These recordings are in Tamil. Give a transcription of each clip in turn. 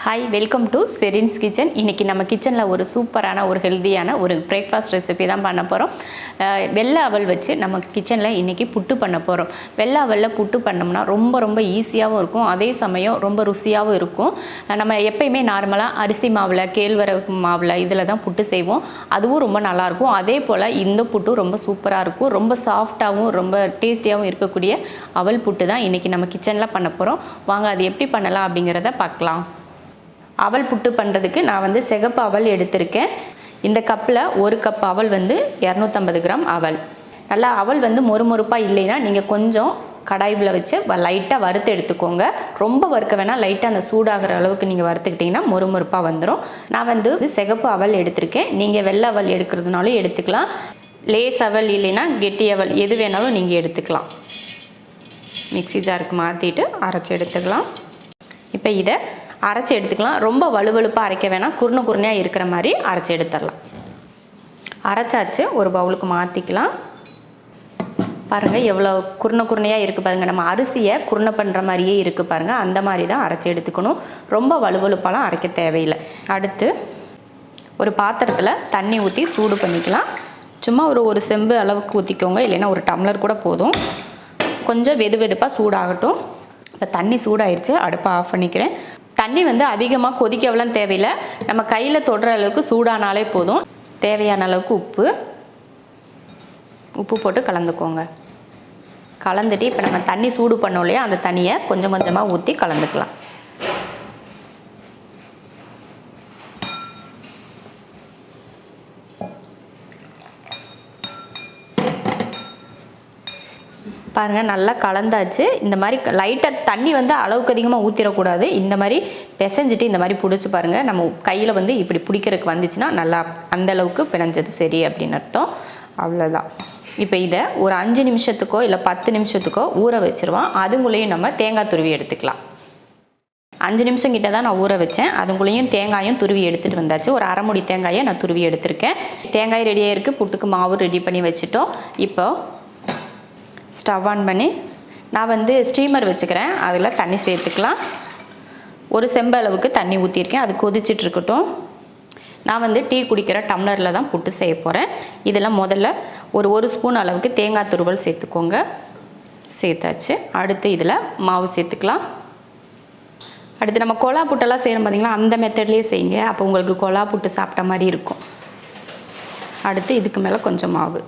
ஹாய், வெல்கம் டு செரின்ஸ் கிச்சன். இன்றைக்கி நம்ம கிச்சனில் ஒரு சூப்பரான ஒரு ஹெல்த்தியான ஒரு பிரேக்ஃபாஸ்ட் ரெசிபி தான் பண்ண போகிறோம். வெள்ளை அவல் வச்சு நம்ம கிச்சனில் இன்றைக்கி புட்டு பண்ண போகிறோம். வெள்ளை அவலில் புட்டு பண்ணோம்னா ரொம்ப ஈஸியாகவும் இருக்கும், அதே சமயம் ரொம்ப ருசியாகவும் இருக்கும். நம்ம எப்பயுமே நார்மலாக அரிசி மாவில், கேழ்வரகு மாவில் இதில் தான் புட்டு செய்வோம். அதுவும் ரொம்ப நல்லாயிருக்கும். அதே போல் இந்த புட்டு ரொம்ப சூப்பராக இருக்கும். ரொம்ப சாஃப்டாகவும் ரொம்ப டேஸ்டியாகவும் இருக்கக்கூடிய அவல் புட்டு தான் இன்றைக்கி நம்ம கிச்சனில் பண்ண போகிறோம். வாங்க அது எப்படி பண்ணலாம் அப்படிங்கிறத பார்க்கலாம். அவல் புட்டு பண்ணுறதுக்கு நான் சிகப்பு அவல் எடுத்திருக்கேன். இந்த கப்பில் ஒரு கப் அவல் 250 கிராம் அவல். நல்லா அவல் மொறுமொறுப்பாக இல்லைன்னா நீங்கள் கொஞ்சம் கடாயில் வச்சு லைட்டாக வறுத்து எடுத்துக்கோங்க. ரொம்ப வறுக்க வேணால், லைட்டாக அந்த சூடாகிற அளவுக்கு நீங்கள் வறுத்துக்கிட்டிங்கன்னா மொறுமொறுப்பாக வந்துடும். நான் சிகப்பு அவல் எடுத்திருக்கேன். நீங்கள் வெள்ளை அவல் எடுக்கிறதுனாலும் எடுத்துக்கலாம். லேஸ் அவல் இல்லைன்னா கெட்டி அவல் எது வேணாலும் நீங்கள் எடுத்துக்கலாம். மிக்ஸி ஜாருக்கு மாற்றிட்டு அரைச்சி எடுத்துக்கலாம். இப்போ இதை அரைச்சி எடுத்துக்கலாம். ரொம்ப வலுவலுப்பாக அரைக்க வேணாம், குருணையாக இருக்கிற மாதிரி அரைச்சி எடுத்துடலாம். அரைச்சாச்சு, ஒரு பவுலுக்கு மாற்றிக்கலாம். பாருங்கள் எவ்வளோ குருணையாக இருக்குது பாருங்கள். நம்ம அரிசியை குருணை பண்ணுற மாதிரியே இருக்குது பாருங்கள். அந்த மாதிரி தான் அரைச்சி எடுத்துக்கணும். ரொம்ப வலுவலுப்பாலாம் அரைக்க தேவையில்லை. அடுத்து ஒரு பாத்திரத்தில் தண்ணி ஊற்றி சூடு பண்ணிக்கலாம். சும்மா ஒரு செம்பு அளவுக்கு ஊற்றிக்கோங்க, இல்லைன்னா ஒரு டம்ளர் கூட போதும். கொஞ்சம் வெதுப்பாக சூடாகட்டும். இப்போ தண்ணி சூடாயிருச்சு, அடுப்பை ஆஃப் பண்ணிக்கிறேன். தண்ணி அதிகமாக கொதிக்கவெல்லாம் தேவையில்லை. நம்ம கையில் தொடுற அளவுக்கு சூடானாலே போதும். தேவையான அளவுக்கு உப்பு போட்டு கலந்துக்கோங்க. கலந்துட்டு இப்போ நம்ம தண்ணி சூடு பண்ணோம் இல்லையா, அந்த தண்ணியை கொஞ்சம் கொஞ்சமாக ஊற்றி கலந்துக்கலாம். பாருங்கள் நல்லா கலந்தாச்சு. இந்த மாதிரி லைட்டாக தண்ணி அளவுக்கு அதிகமாக ஊற்றிடக்கூடாது. இந்த மாதிரி பிசைஞ்சிட்டு இந்த மாதிரி பிடிச்சி பாருங்கள். நம்ம கையில் இப்படி பிடிக்கிறதுக்கு வந்துச்சுன்னா நல்லா அந்தளவுக்கு பிணைஞ்சது சரி அப்படின்னு அர்த்தம். அவ்வளோதான். இப்போ இதை ஒரு 5 நிமிஷத்துக்கோ இல்லை 10 நிமிஷத்துக்கோ ஊற வச்சுருவோம். அதுங்குள்ளேயும் நம்ம தேங்காய் துருவி எடுத்துக்கலாம். 5 நிமிஷம் கிட்ட தான் நான் ஊற வச்சேன். அதுங்குள்ளேயும் தேங்காயும் துருவி எடுத்துகிட்டு வந்தாச்சு. ஒரு அரை மூடி தேங்காயை நான் துருவி எடுத்திருக்கேன். தேங்காய் ரெடியாக இருக்குது. புட்டுக்கு மாவு ரெடி பண்ணி வச்சுட்டோம். இப்போ ஸ்டவ் ஆன் பண்ணி நான் ஸ்டீமர் வச்சுக்கிறேன். அதில் தண்ணி சேர்த்துக்கலாம். ஒரு செம்பு அளவுக்கு தண்ணி ஊற்றிருக்கேன். அது கொதிச்சுட்டு இருக்கட்டும். நான் டீ குடிக்கிற டம்ளரில் தான் புட்டு செய்ய போகிறேன். இதில் முதல்ல ஒரு ஸ்பூன் அளவுக்கு தேங்காய் துருவல் சேர்த்துக்கோங்க. சேர்த்தாச்சு. அடுத்து இதில் மாவு சேர்த்துக்கலாம். அடுத்து நம்ம கொலா புட்டெல்லாம் செய்கிறோம் பார்த்திங்களா, அந்த மெத்தட்லேயே செய்யுங்க. அப்போ உங்களுக்கு கொலா புட்டு சாப்பிட்ட மாதிரி இருக்கும். அடுத்து இதுக்கு மேலே கொஞ்சம் மாவு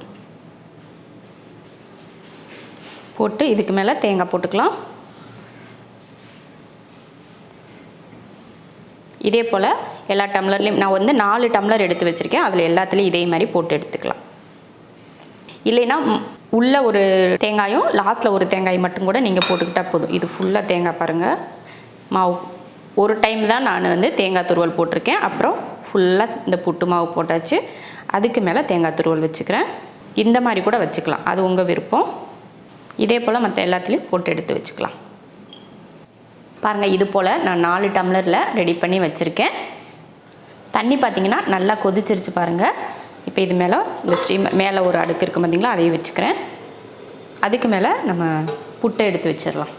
போட்டு இதுக்கு மேலே தேங்காய் போட்டுக்கலாம். இதே போல் எல்லா டம்ளர்லேயும் நான் 4 டம்ளர் எடுத்து வச்சுருக்கேன். அதில் எல்லாத்துலேயும் இதே மாதிரி போட்டு எடுத்துக்கலாம். இல்லைன்னா உள்ள ஒரு தேங்காயும் லாஸ்ட்டில் ஒரு தேங்காய் மட்டும் கூட நீங்கள் போட்டுக்கிட்டால் போதும். இது ஃபுல்லாக தேங்காய் பாருங்கள். மாவு ஒரு டைம் தான் நான் தேங்காய் துருவல் போட்டிருக்கேன். அப்புறம் ஃபுல்லாக இந்த புட்டு மாவு போட்டாச்சு. அதுக்கு மேலே தேங்காய் துருவல் வச்சுக்கிறேன். இந்த மாதிரி கூட வச்சுக்கலாம், அது உங்கள் விருப்பம். இதே போல் மற்ற எல்லாத்துலேயும் போட்டு எடுத்து வச்சுக்கலாம். பாருங்கள், இது போல் நான் 4 டம்ளரில் ரெடி பண்ணி வச்சுருக்கேன். தண்ணி பார்த்திங்கன்னா நல்லா கொதிச்சிருச்சு பாருங்கள். இப்போ இது மேலே இந்த ஸ்டீம் மேலே ஒரு அடுக்கு இருக்குது பார்த்திங்களா, அதையும் வச்சுக்கிறேன். அதுக்கு மேலே நம்ம புட்டை எடுத்து வச்சிடலாம்.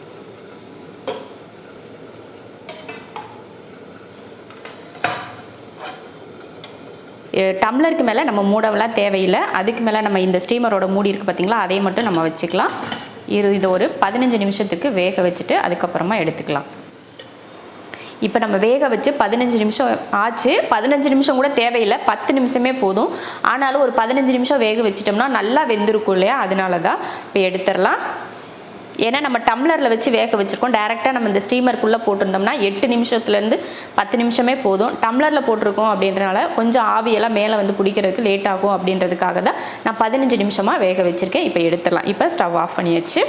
டம்ளருக்கு மேலே நம்ம மூடவெல்லாம் தேவையில்லை. அதுக்கு மேலே நம்ம இந்த ஸ்டீமரோட மூடி இருக்குது பார்த்திங்களா, அதை மட்டும் நம்ம வச்சுக்கலாம். இதை ஒரு 15 நிமிஷத்துக்கு வேக வச்சுட்டு அதுக்கப்புறமா எடுத்துக்கலாம். இப்போ நம்ம வேக வச்சு 15 நிமிஷம் ஆச்சு. 15 நிமிஷம் கூட தேவையில்லை, 10 நிமிஷமே போதும். ஆனாலும் ஒரு 15 நிமிஷம் வேக வச்சிட்டோம்னா நல்லா வெந்திருக்கும் இல்லையா, அதனால தான் இப்போ எடுத்துடலாம். ஏன்னா நம்ம டம்ளரில் வச்சு வேக வச்சுருக்கோம். டேரெக்டாக நம்ம இந்த ஸ்டீமருக்குள்ளே போட்டிருந்தோம்னா 8 நிமிஷத்துலேருந்து 10 நிமிஷமே போதும். டம்ளரில் போட்டிருக்கோம் அப்படின்றனால கொஞ்சம் ஆவியெல்லாம் மேலே பிடிக்கிறதுக்கு லேட் ஆகும். அப்படின்றதுக்காக தான் நான் 15 நிமிஷமாக வேக வச்சுருக்கேன். இப்போ எடுத்துடலாம். இப்போ ஸ்டவ் ஆஃப் பண்ணியாச்சு.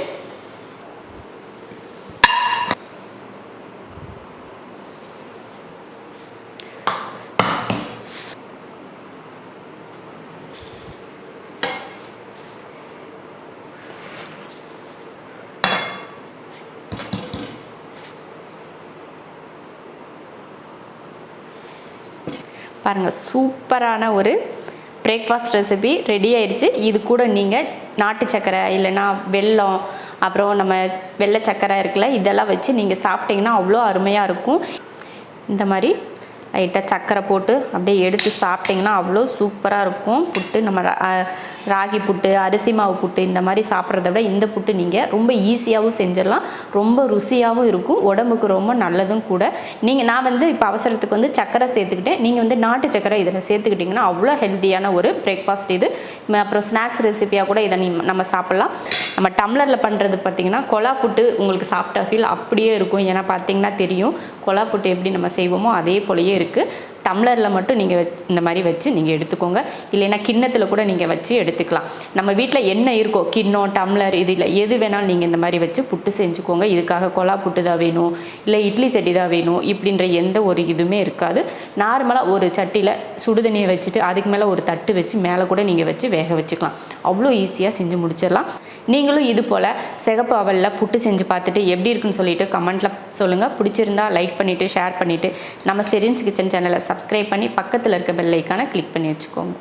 பாருங்கள், சூப்பரான ஒரு பிரேக்ஃபாஸ்ட் ரெசிபி ரெடி ஆயிடுச்சு. இது கூட நீங்கள் நாட்டு சக்கரை இல்லைன்னா வெல்லம், அப்புறம் நம்ம வெள்ளை சக்கரை இருக்குல்ல, இதெல்லாம் வச்சு நீங்கள் சாப்பிட்டிங்கன்னா அவ்வளோ அருமையாக இருக்கும். இந்த மாதிரி லைட்டாக சர்க்கரை போட்டு அப்படியே எடுத்து சாப்பிட்டிங்கன்னா அவ்வளோ சூப்பராக இருக்கும் புட்டு. நம்ம ராகி புட்டு, அரிசி மாவு புட்டு இந்த மாதிரி சாப்பிட்றத விட இந்த புட்டு நீங்கள் ரொம்ப ஈஸியாகவும் செஞ்சிடலாம், ரொம்ப ருசியாகவும் இருக்கும், உடம்புக்கு ரொம்ப நல்லதும் கூட. நான் வந்து இப்போ அவசரத்துக்கு வந்து சர்க்கரை சேர்த்துக்கிட்டேன், நீங்கள் வந்து நாட்டு சர்க்கரை இதில் சேர்த்துக்கிட்டிங்கன்னா அவ்வளோ ஹெல்த்தியான ஒரு பிரேக்ஃபாஸ்ட் இது. அப்புறம் ஸ்நாக்ஸ் ரெசிபியாக கூட இதை நம்ம சாப்பிட்லாம். நம்ம டம்ளரில் பண்ணுறது பார்த்திங்கன்னா கொலா புட்டு உங்களுக்கு சாப்பிட்ட ஃபீல் அப்படியே இருக்கும். ஏன்னா பார்த்திங்கன்னா தெரியும் கொலா புட்டு எப்படி நம்ம செய்வோமோ அதே போலயே இருக்குது. டம்ளரில் மட்டும் நீங்கள் இந்த மாதிரி வச்சு நீங்கள் எடுத்துக்கோங்க, இல்லைன்னா கிண்ணத்தில் கூட நீங்கள் வச்சு எடுத்துக்கலாம். நம்ம வீட்டில் என்ன இருக்கோ கிண்ணம், டம்ளர், இதில் எது வேணாலும் நீங்கள் இந்த மாதிரி வச்சு புட்டு செஞ்சுக்கோங்க. இதுக்காக கொலா புட்டு தான் வேணும், இல்லை இட்லி சட்டி தான் வேணும் இப்படின்ற எந்த ஒரு இதுவுமே இருக்காது. நார்மலாக ஒரு சட்டியில் சுடுதண்ணியை வச்சுட்டு அதுக்கு மேலே ஒரு தட்டு வச்சு மேலே கூட நீங்கள் வச்சு வேக வச்சுக்கலாம். அவ்வளோ ஈஸியாக செஞ்சு முடிச்சிடலாம். நீங்களும் இது போல் சிகப்பு அவலில் புட்டு செஞ்சு பார்த்துட்டு எப்படி இருக்குன்னு சொல்லிட்டு கமெண்ட்டில் சொல்லுங்கள். பிடிச்சிருந்தா லைக் பண்ணிவிட்டு ஷேர் பண்ணிவிட்டு நம்ம ஷெரின்ஸ் கிச்சன் சேனலை சப்ஸ்கிரைப் பண்ணி பக்கத்தில் இருக்க பெல் ஐக்கானை கிளிக் பண்ணி வச்சுக்கோங்க.